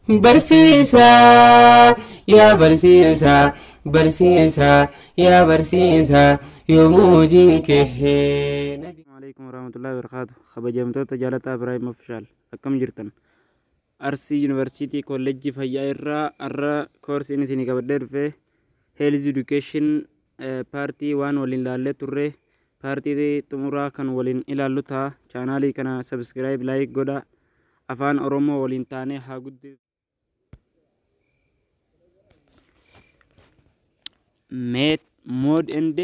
Barsiisa yaa barsiisa barsiisa yaa barsiisa yoomuu jinkee. Assalamualaikum warahmatullahi wabarakatuh. Kabajamtoota jaalataa Ibrahim Official akkam jirtan? Arsii University College fayyaa irraa arra koorsiin isinii qabadhee dhufe Health Education Party waan waliin ilaallee turre partii xumuraa kan waliin ilaallu ta'a. Chaanaalii kana subscribe like godha. Afaan Oromoo waliin taanee haa guddifnu. Mode and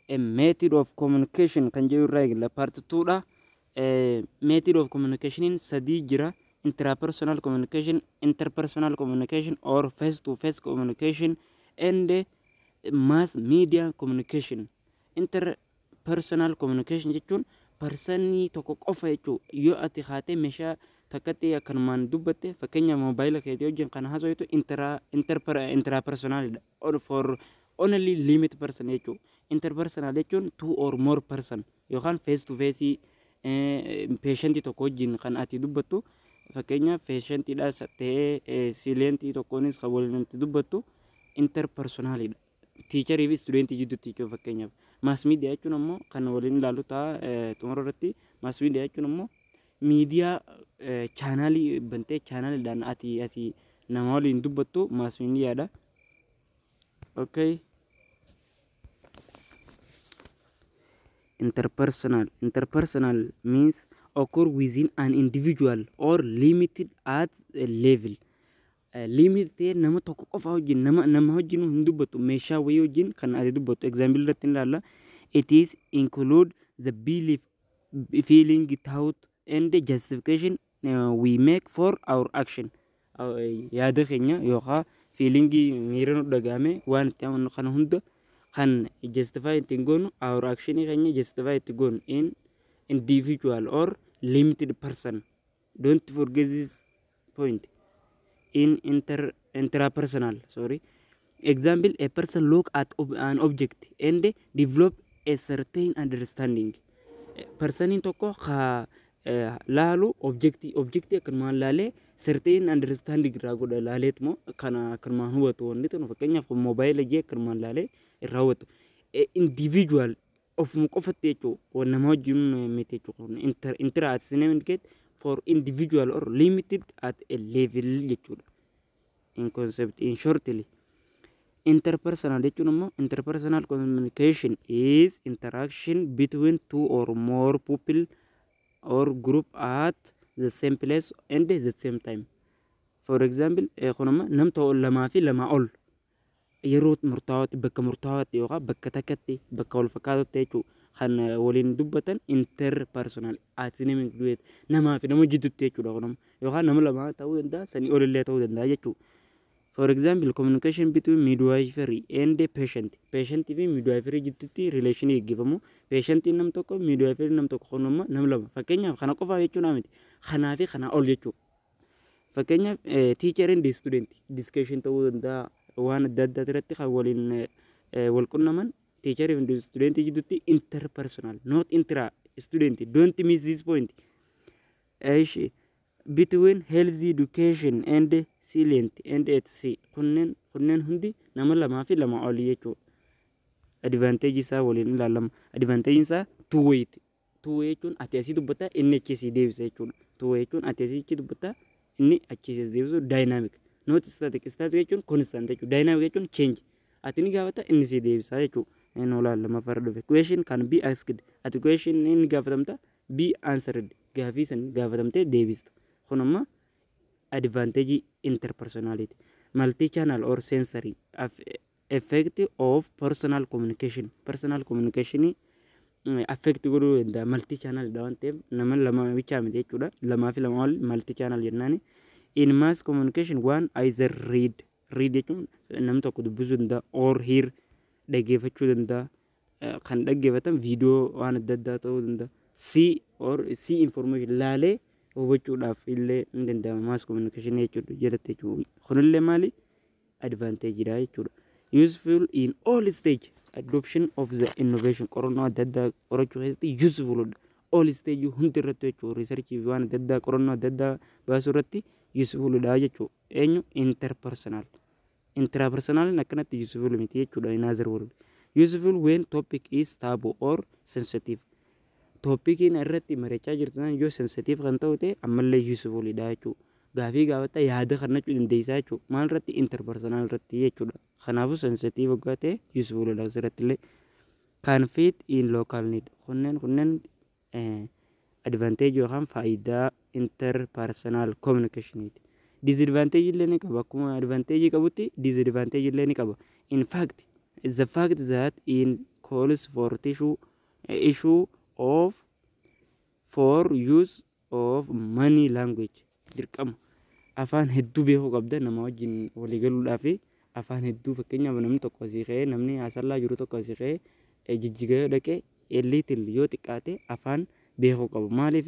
a method of communication kan jedhu irraa eegalla. Part 2 dha. Method of communication in sadii jira. Intrapersonal communication, interpersonal communication or face-to-face communication and mass media communication. Interpersonal communication jechuun persanii tokko qofa jechuudha. Yoo ati haatee meeshaa takkatti akkanumaan dubbatte fakkeenya moobaayila keetii wajjin kan haasawaitu intrapersonal or for only limit person jechuudha. Interpersonal jechuun two or more person yookaan face to face patientii tokko wajjin kan ati dubbattu fakkeenya patientiidha ta'ee silentii tokkoonis kan waliin dubbattu interpersonalidha. Teacherii fi studentii gidduutti jechuudha fakkeenyaaf. Mass media jechuun ammoo kan waliin ilaallu ta'a xumura irratti. Mass media jechuun ammoo miidiyaa chaanaalii bantee chaanaaliidhaan ati nama waliin dubbattu mass mediaadha. Okay. Interpersonal means occur within an individual or limited at a level. Limited nama tokko qofa wajjin nama wajjin hin dubbattu meeshaa wayii wajjin kan ati dubbattu. Example irratti ilaalla. It is include the belief, feeling, thought and justification we make for our action. Yaada keenya yookaan feeling miira nu dhagahame waan itti amannu kana hunda kan justify itti goonu our action keenya justify itti goonu in individual or limited person. Don't forget this point. In intrapersonal, example, a person look at an object and develop a certain understanding. Person in toko ha lalu objecti akan malale certain understanding ragoda lalet mo kana akan mahuwa to nito no fakenya ko mobile je akan malale rawatu individual of mukofate cho wana mo jum mete cho intra at indicate for individual or limited at a level jechuudha. In concept, in shortly, interpersonal interpersonal communication is interaction between two or more people or group at the same place and the same time. For example, namto lama fi lama ol yeroo murtaawati bakka murtaawati yookaan bakka takkatti bakka wal fakkaatu jechuudha. kan waliin dubbatan interpersonal ati duet nama fi nama jidduutti jechuudha kunam yookaan nama lama ta'uu danda'a sanii olillee ta'uu danda'a jechuudha. For example, communication between midwifery and the patient fi midwifery jidduutti relation eeggifamu. Patient nam tokko midwifery nam tokko kunuma nam lama fakkeenyaaf kana qofa jechuudha miti kanaa fi kana ol jechuudha. Fakkeenyaaf teacher and student discussion ta'uu danda'a waan adda addaa irratti kan waliin wal qunnaman. Teacher and student jidduutti interpersonal, not intra student. Don't miss this point. Between health education and silent and etc. Kunnen hundi nama lama fi lama oli jechuudha. Advantage isaa waliin ilaalama. Advantage isaa two way jechuun ati asii dubbata inni achii deebisa jechuudha. Two way jechuun ati asii dubbata inni achii deebisu dynamic. Not static. Static jechuun constant jechuudha. Dynamic jechuun change. Ati ni gaafata inni si deebisa jechuudha. Lama fardo question can be asked. At question in gaafatamta be answered. Gaafii san gaafatamte deebista. Kunumma advantage interpersonality. Multi-channel or sensory effect of personal communication. Personal communication affect guru the multi-channel dawante nama lama bichaame jechuudha. Lama fi lama multi-channel jennani. In mass communication one either read jechuun nam tokko dubbisuu danda'a or hear dhaggeeffachuu danda'a. Kan dhaggeeffatan viidiyoo waan adda addaa ta'uu danda'a. See information laalee hubachuudhaaf illee ni danda'ama mass communication jechuudha jedhate jechuudha. Kunillee maali advantage dha jechuudha. Useful in all stage adoption of the innovation. Qorannoo adda addaa qorachuu keessatti useful dha. All stage hundi irratti jechuudha. Research waan adda addaa qorannoo adda addaa baasuu irratti useful dha jechuudha. eenyu interpersonal. Intrapersonal akkanatti useful miti jechuudha in other word. Useful when topic is taboo or sensitive. Topikiin irratti mari'achaa jirtan yoo sensitive kan ta'u ta'e ammallee usefulidha jechuudha. Gaafii gaafata yaada kannachuu dandeessaa jechuudha. Maal irratti interpersonal irratti jechuudha. Kanaafuu sensitive waggaa ta'e usefulidha asirratti illee. Can fit in local need. Kunneen advantage yookaan faayidaa interpersonal communicationiti. Disadvantage illee ni qaba. Akkuma advantage qabutti disadvantage illee ni qaba. In fact, the fact that in calls for issue of for use of many language. Dirqama afaan hedduu beekuu qabda nama wajjin walii galuudhaaf afaan hedduu fakkeenyaaf namni tokko asii ka'ee namni asallaa jiru tokko asii ka'ee jijjigaa dhaqee eliitil yoo xiqqaate afaan beekuu qabu. Maaliif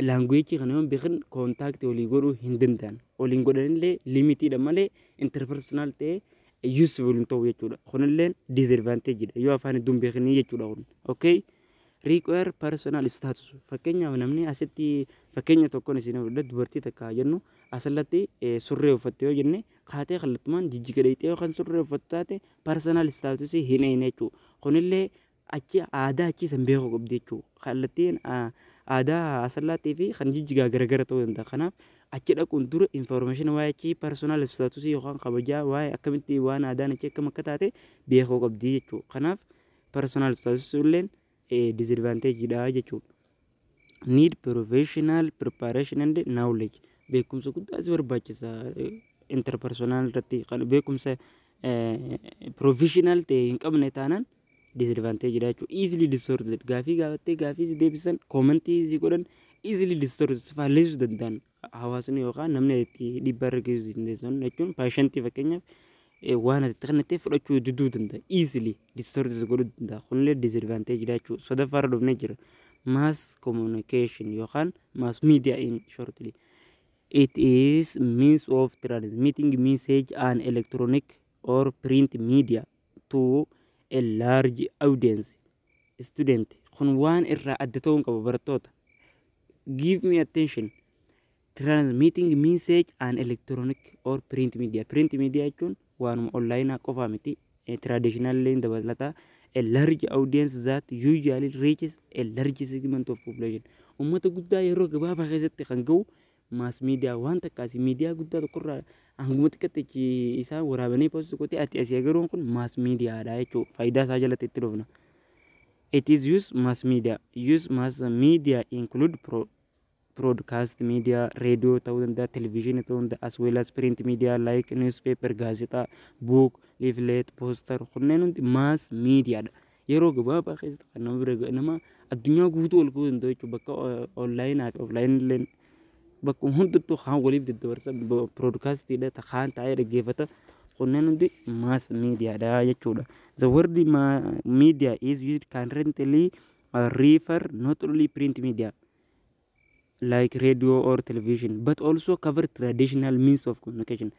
laanguweejii kana yoo beekan koontaaktii walii godhuu hin danda'an. Waliin godhanillee limitiidha malee interpersonal ta'ee useful hin ta'u jechuudha. Kunillee disadvantageidha yoo afaan hedduu hin beekanii jechuudha kun. Okay. Require personal status. Fakkeenyaaf namni asitti fakkeenya tokkoon isin fudhadha dubartii takka jennu asallatti surree uffatte yoo jenne kaatee kallattumaan jijjiga dhayxee yookaan surree uffattu taate personal status hin eeyne jechuudha. Kunillee achi aadaa achi san beekuu qabdi jechuudha. Kallattiin aadaa asallaatii fi kan jijjigaa garagara ta'uu danda'a. Kanaaf achi dhaquun dura information waa'ee achi personal status yookaan kabajaa waa'ee akkamitti waan aadaan achi akkam akka taate beekuu qabdi jechuudha. Kanaaf personal status illee disadvantage dha jechuudha. Need professional preparation and knowledge. Beekumsa guddaa si barbaachisa interpersonal irratti kan beekumsa professional ta'e hin qabne taanaan disadvantage dha jechuudha. Easily distorted. Gaafii gaafattee gaafii si deebisan commentii si godhan easily distorted faalleessuu danda'an hawaasni yookaan namni itti dhiibbaa irra geessisuu dandeessan jechuun paashantii fakkeenyaaf waan ati kanatti fudhachuu diduu danda'a easily distorted godhuu danda'a. Kunillee disadvantage dha jechuudha. Sodaffaarra dhufnee jira. Mass communication yookaan mass media in shortly. It is means of transmitting message and electronic or print media to a large audience. Student kun waan irraa adda ta'uun qaba barattoota. Give me attention. Transmitting message and electronic or print media. Print media jechuun waanuma online qofaa miti. Traditional lane dabalata. A large audience that usually reaches a large segment of population. Ummata guddaa yeroo gabaabaa keessatti kan ga'u mass media waan takkaasi media guddaa tokkorraa hanguma xiqqatti isaan waraabanii post godhee ati asii agaruun kun mass media dha jechuudha. Faayidaa isaa jalatti itti dhufna. It is use mass media. Use mass media include broadcast media, radio ta'uu danda'a, television ta'uu danda'a, as well as print media like newspaper, gaazexaa, book, leaflet, poster. Kunneen hundi mass media dha. Yeroo gabaabaa keessatti kan nama bira nama addunyaa guutuu ol ga'uu danda'u jechuudha. Bakka online fi offline illee bakka hundattuu kaan waliif daddabarsa broadcastidha kaan taa'ee dhaggeeffata. Kunneen hundi mass media dha jechuudha. The word media is used currently refer not only print media like radio or television but also cover traditional means of communication.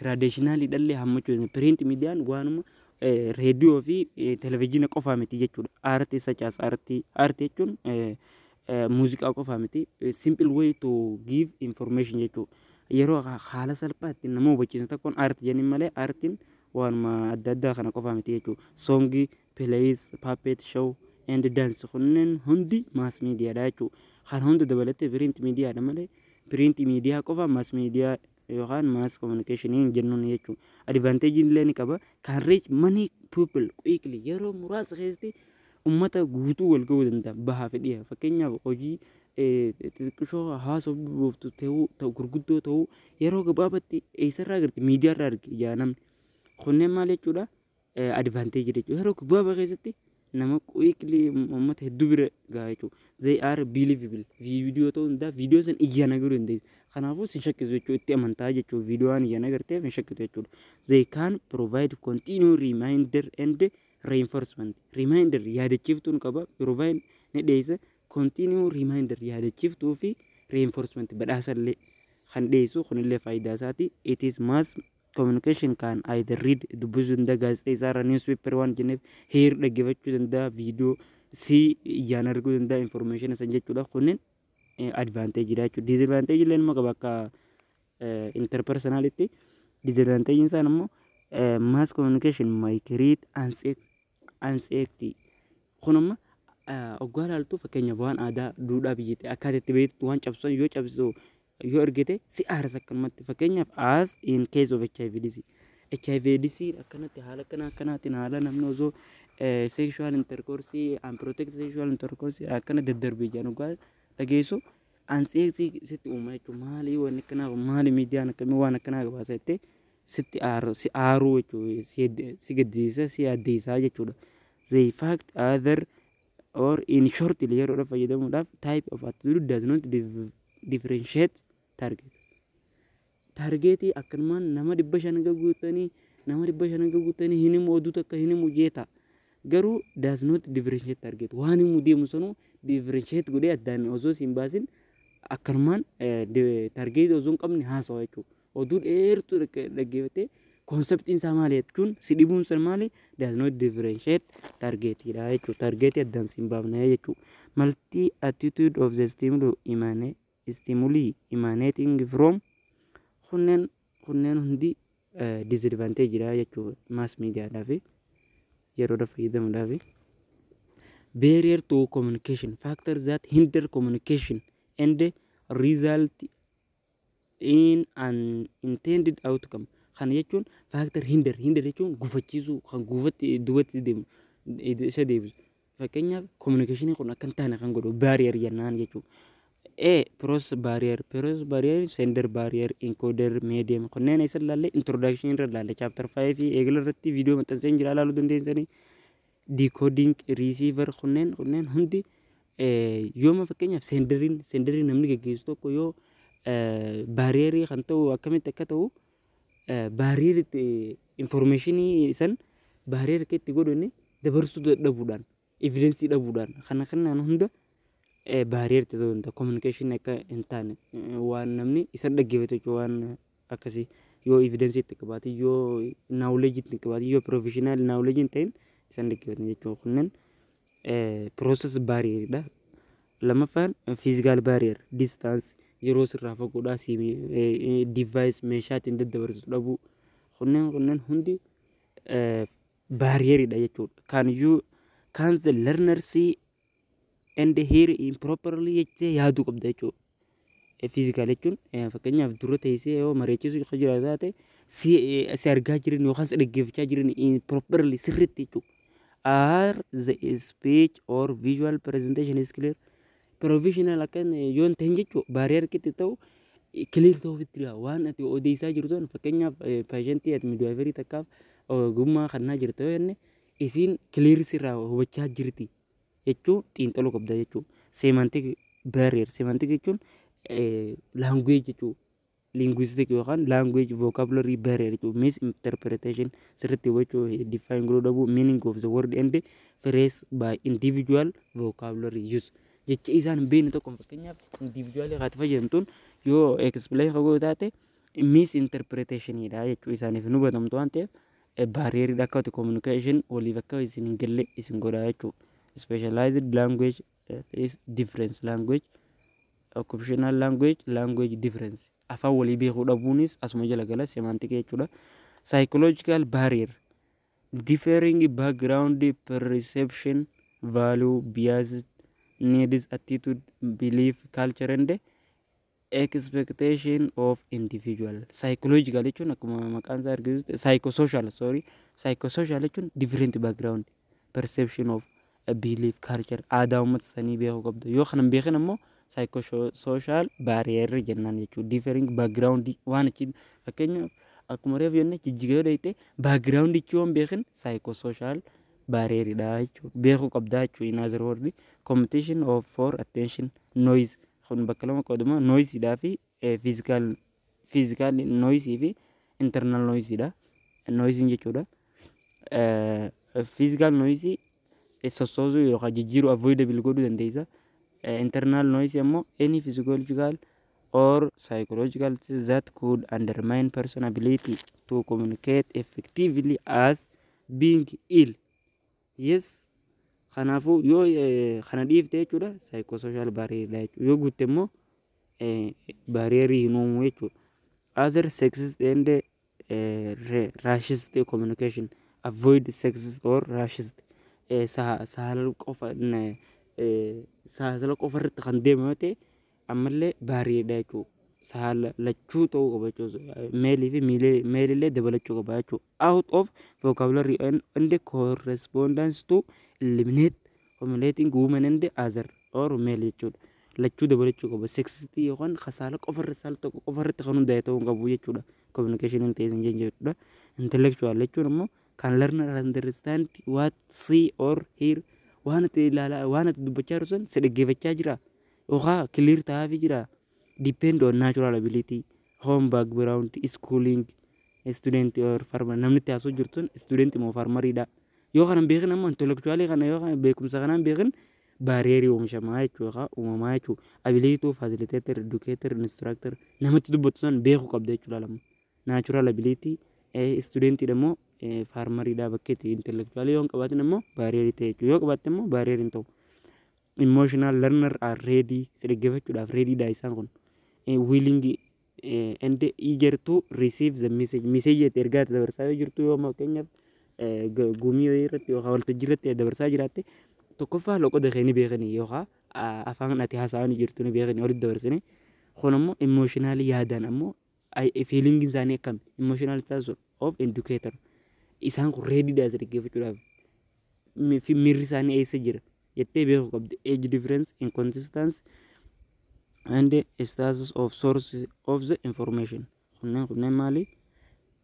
Traditional idallee hammachuu print media waanuma radio fi television qofaa miti jechuudha. Artii such as artii jechuun muuziqaa qofaa miti. Simple way to give information jechuudha. Yeroo haala salphaatti nama hubachiisan tokkoon art jennin malee artiin waanuma adda addaa kana qofaa miti jechuudha. Songi, plays, puppet show and dance kunneen hundi mass media dha jechuudha. Kan hunda dabalatee print media dha malee print media qofa mass media yookaan mass communication hin jennuun jechuudha. Advantage illee ni qaba. Can reach many people quickly. Yeroo muraasa keessatti ummata guutuu wal ga'uu danda'a. Bahaa fi dhiyaa. Fakkeenyaaf hojii xixiqqoo hawaasa buuftu ta'uu gurguddoo ta'uu yeroo gabaabaatti eessarraa argite miidiyaarraa arge ijaa namni. Kunneen maal jechuudha? Advantage jechuudha. Yeroo gabaabaa keessatti nama quickly ummata hedduu bira gahaa jechuudha. They are believable. Viidiyoo ta'uu danda'a. Viidiyoo san ijaan agaruu dandeessu. Kanaafuu sin shakkisu jechuudha. Itti amantaa jechuudha. Viidiyoon ijaan agarteef hin shakkisu jechuudha. They can provide continue reminder and reinforcement. Reminder yaadachiiftuun qaba. Provide ni dhiyeessa. Continue reminder yaadachiiftuu fi reinforcement badhaasallee kan dhiyeessu kunillee faayidaa isaati. It is mass communication can either read dubbisuu danda'a gaazexaa isaarra newspaper waan jenneef heer dhaggeeffachuu danda'a viidiyoo si ijaan arguu danda'a information san jechuudha. Kunneen advantage dha jechuudha. Disadvantage illee nama qaba akka interpersonality. Disadvantage isaan immoo mass communication may create anxiety. Kun amma oggaa ilaaltu fakkeenyaaf waan aadaa duudhaa biyyitti akkaataa itti beektu waan cabsan yoo cabsu yoo argite si aaras akkanumatti fakkeenyaaf as in case of HIV/AIDS. HIV/AIDS akkanatti haala akkanaatiin haala namni osoo sexual intercourse unprotected sexual intercourse akkana daddarbee jiran oggaa dhageessu anxiety sitti uuma jechuudha. Maali waan akkanaa maali miidiyaan akkamii waan akkanaa gabaasa jettee sitti aaruu jechuudha. Si gaddisiisa si addeessaa jechuudha. The fact other or in short yeroo fayyadamuudhaaf type of attitude does not differentiate target. Targetii akkanumaan nama 500 guutanii hinimu oduu takka hinimu jeeta. Garuu does not differentiate target. Waan himu deemu sanuu differentiate godhee addaan osoo siin baasin akkanumaan targetii osoo hin qabne haasawa jechuudha. Oduu dheertuu dhaggeeffatee konseptiin isaa maali jechuun si dhibuun san maali does not differentiate targetidha jechuudha. Targetii addaan siin baafnee jechuudha. Multi attitude of the stimuli emanating from kunneen hundi disadvantage dha jechuudha. Mass mediaadhaaf yeroo fayyadamuudhaaf. Barrier to communication factors that hinder communication and result in an intended outcome. Kan jechuun factor hinder jechuun gufachiisuu kan gufatti duubatti deemu isa deebisu. Fakkeenyaaf communication kun akkan taane kan godhu barrier jennaan jechuudha. Process barrier, sender barrier, encoder, medium. Kunneen isa ilaalle introduction irra ilaalle chapter 5 eegala irratti video maxxansee jira ilaaluu dandeessanii. Decoding receiver kunneen hundi yooma fakkeenyaaf senderiin namni gaggeessu tokko yoo barrier kan ta'u akkamitti akka ta'u barrier informationii san barrier keetti godhani dabarsuu dhabuudhaan evidence dhabuudhaan kanaan hunda barrier ta'uu communication akka hin taane waan namni isa dhaggeeffatu waan akkasii yoo evidence itti qabaate yoo knowledge itti qabaate yoo professional knowledge hin ta'in isan dhaggeeffatan jechuudha. Kunneen process barrier dha. Lamaffaan physical barrier distance yeroo sirraa fagoodhaa device meeshaatiin daddabarsu dhabuu. Kunneen hundi barrier dha jechuudha. Can the learner see and hear improperly jettee yaaduu qabda jechuudha. Physical jechuun fakkeenyaaf dura teessee yoo mareechisuu kan jiraatu taate si argaa jiran yookaan si dhaggeeffachaa jiran improperly sirriitti jechuudha. Are the speech or visual presentation is clear? Professional akkan yoon ta'in jechuudha. Barrier kitti ta'u clear ta'uu fitira waan ati odeessaa jirtu fakkeenyaaf patientii ati midwifery takkaaf ogummaa kannaa jirtu yoo jenne isiin clear sirraa hubachaa jirti jechuun xiinxaluu qabda jechuudha. Semantic barrier jechuun language jechuudha. Linguistic yookaan language vocabulary barrier jechuudha. Misinterpretation sirriitti hubachuu define godhuu dhabuu meaning of the word and phrase by individual vocabulary use. Jecha isaan beekne tokko fakkeenyaaf individual haati fayyadamtuun yoo explain fagoo taate misinterpretationidha jechuudha. Isaaniif nu hubatamtu waan ta'eef barrier akka communication waliif akka isin hin galle isin godha jechuudha. Specialized language is difference language, occupational language difference. Afaan walii beekuu dhabuunis asuma jala gala semantic jechuudha. Psychological barrier differing background perception value bias needs attitude belief culture and expectation of individual. Psychological jechuun akkuma maqaan isaa argisiisu psychosocial jechuun different background perception of belief culture aadaa uummata sanii beekuu qabdu yoo kanan beekan ammoo psychosocial barrier jennaan jechuudha. Differing background waan achi fakkeenyaaf akkuma reef jenne jijjigaa dhayite background jechuun beekan psychosocial barrier dha jechuudha. Beekuu qabdaa jechuudha. In other words competition of for attention noise kun bakka lama qoodama noise dha fi physical noise fi internal noise dha. Noise jechuudha. Physical noise sosoosuu yookaan jijjiiruu avoidable godhuu dandeessa. Internal noise ammoo any physiological or psychological that could undermine person ability to communicate effectively as being ill. Yes. Kanaafuu yoo kana dhiifte jechuudha psychosocial barrier dha jechuudha. Yoo guutte immoo barrier hin uumu jechuudha. other sexist and racist communication. Avoid sexist or racist. Sahal qofa sahal qofa irratti kan deemu yoo ta'e ammallee baariidha jechuudha. Sahal lachuu ta'uu qaba jechuudha. Meelii fi meelillee dabalachuu qaba jechuudha. Out of vocabulary and correspondence to eliminate formulating women and other or male jechuudha. Lachuu dabalachuu qaba. Sexistii yookaan saala qofa irratti saala tokko qofa irratti kan hundaa'e ta'uu qabu jechuudha. Communication in ta'e jechuudha. Intellectual jechuun immoo can learner understand what see or hear waan ati ilaalaa waan ati dubbachaa jirtu si dhaggeeffachaa jira yookaan clear ta'aa jira. Depend on natural ability, home background, schooling, student or farmer. Namni itti haasoo jirtu student moo farmeriidha. Yoo kana beekan ammoo intellectually kana yoo kana beekumsa kanaan beekan barriere oomishamaa jechuudha uumamaa jechuudha. Ability to facilitator, educator, instructor namatti dubbatu san beekuu qabda jechuudha lama. Natural ability student immoo farmeriidha bakkeetti intellectually yoo qabaatin immoo barriere ta'e jechuudha. Yoo qabaatin immoo barriere hin ta'u. Emotional learner are ready dhaggeeffachuudhaaf ready dha isaan kun. Willing and eager to receive the message. Message ergaa dabarsaa yoo jirtu yoo fakkeenyaaf gumii irratti yookaan waltajjii irratti dabarsaa jiraatte tokkoffaa loqoda keenya beekanii yookaan afaan ati haasa'anii jirtu ni beekanii walitti dabarsanii kun immoo emotional yaadaan ammoo feeling isaanii akkam emotional status of educator isaan kun ready dha dhaggeeffachuudhaaf miirri isaanii eessa jira jettee beekuu qabdi. Age difference, inconsistency and status of source of the information. Kunneen maali?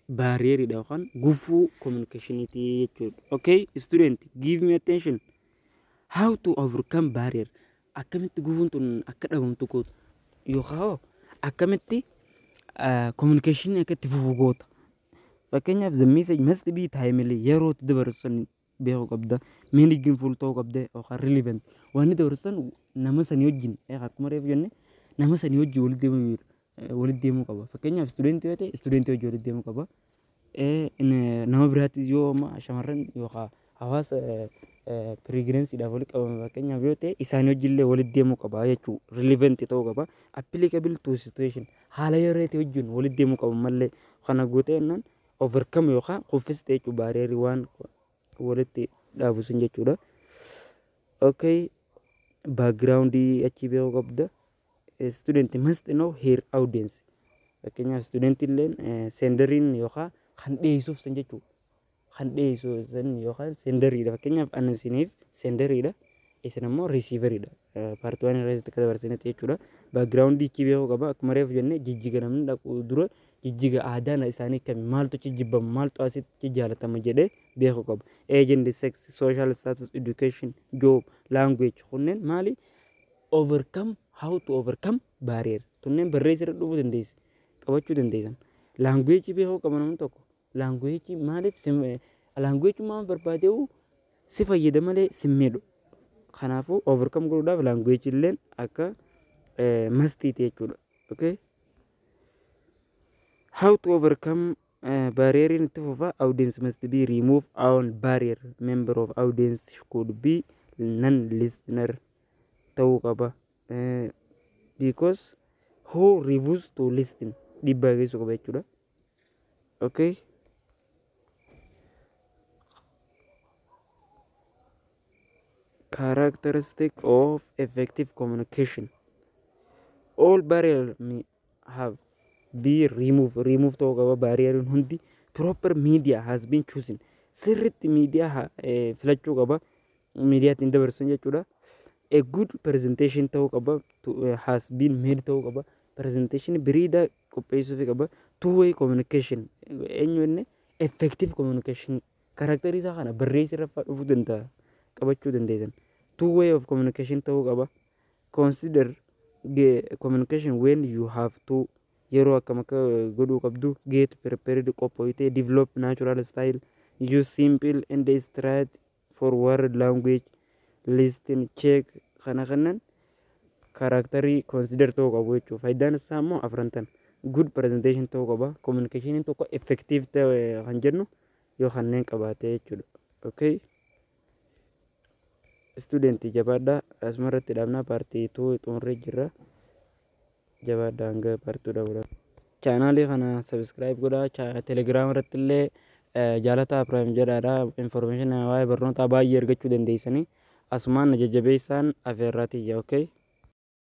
Barriere dha yookaan gufuu communicationiti jechuudha. Okay, student, give me attention. How to overcome barrier? Akkamitti gufuun tun akka dhabamtu goota yookaan akkamitti communication akka itti fufuu goota. Fakkeenyaaf the message must be timely yeroo itti dabarsan beekuu qabda. Meaningful ta'uu qabda yookaan relevant. Wanni dabarsan nama sanii wajjin akkuma reefu jenne nama sanii wajjin walitti deemuu qaba. Fakkeenyaaf student yoo ta'e student wajjin walitti deemuu qaba. Nama biraatti yoo shamarran yookaan hawaasa pregnancy-dhaaf walitti qabaman fakkeenyaaf yoo ta'e isaan wajjillee walitti deemuu qaba jechuudha. Relevant ta'uu qaba. Applicable to situation haala yeroo ta'e wajjin walitti deemuu qaba malee kana gootee jennaan overcome yookaan kuffis ta'e jechuudha barriere waan walitti dhaabu sun jechuudha. Okay, background achi beekuu qabda. Student must know her audience. Fakkeenyaaf student illeen senderiin yookaan kan dhiyeessuuf san jechuudha. Kan dhiyeessuuf san yookaan senderiidha. Fakkeenyaaf anasiniif senderiidha. Isin immoo receiveridha. Part 1 irratti akka dabarsinetti jechuudha. Background ichi beekuu qaba. Akkuma reefu jennee jijjiga namni dhaqu dura jijjiga aadaan isaanii kami maaltu jijjibama maaltu asitti jaalatama jedhee beekuu qaba. Age and sex, social status, education, job, language kunneen maali? Overcome, how to overcome barrier. Kunneen barreessa irra dhufuu dandeessi. Qabachuu dandeessan. Language beekuu qaba namni tokko. Language maaliif language maal barbaadeewu si fayyada malee si miidhu. Kanaafuu overcome godhuudhaaf language illeen akka mastiiti jechuudha. Okay? How to overcome barrier in the audience must be removed all barrier. Member of audience could be non-listener ta'uu qaba. Because who refuse to listen dhiibbaa geessuu qaba jechuudha. Okay? Characteristic of effective communication. All barriers may have be removed. Remove ta'uu qaba barrier hundi. Proper media has been chosen. Sirriitti media filachuu qaba. Meediyaatti dabarsuun jechuudha. A good presentation ta'uu qaba. Has been made ta'uu qaba. Presentation biriida qopheessuu qaba. Two-way communication. Eenyuunne effective communication. Karakterii isaa kana barreessi irra dhufuu danda'a. Qabachuu dandeessan. Two-way of communication ta'uu qaba. Consider communication when you have to yeroo akkam akka godhuu qabdu get prepared qophooytee develop natural style use simple and straight forward language listen check kana kannan karakterii consider ta'uu qabu jechuudha. Faayidaan isaa immoo afrantan good presentation ta'uu qaba. Communication tokko effective ta'e kan jennu yoo kanneen qabaate jechuudha. Okay? Student jabaadhaa asumarratti dhaabnaa paartii 2 xumurree jirra. Jabaadhaa hanga paartii 2 chaanaalii kana subscribe godhaa. Telegram irratti illee jaalataa Prime jedhaadha. Information waa'ee barnoota baay'ee argachuu dandeessanii asumaan na jajjabeessaan afeerraatiyya. Okay.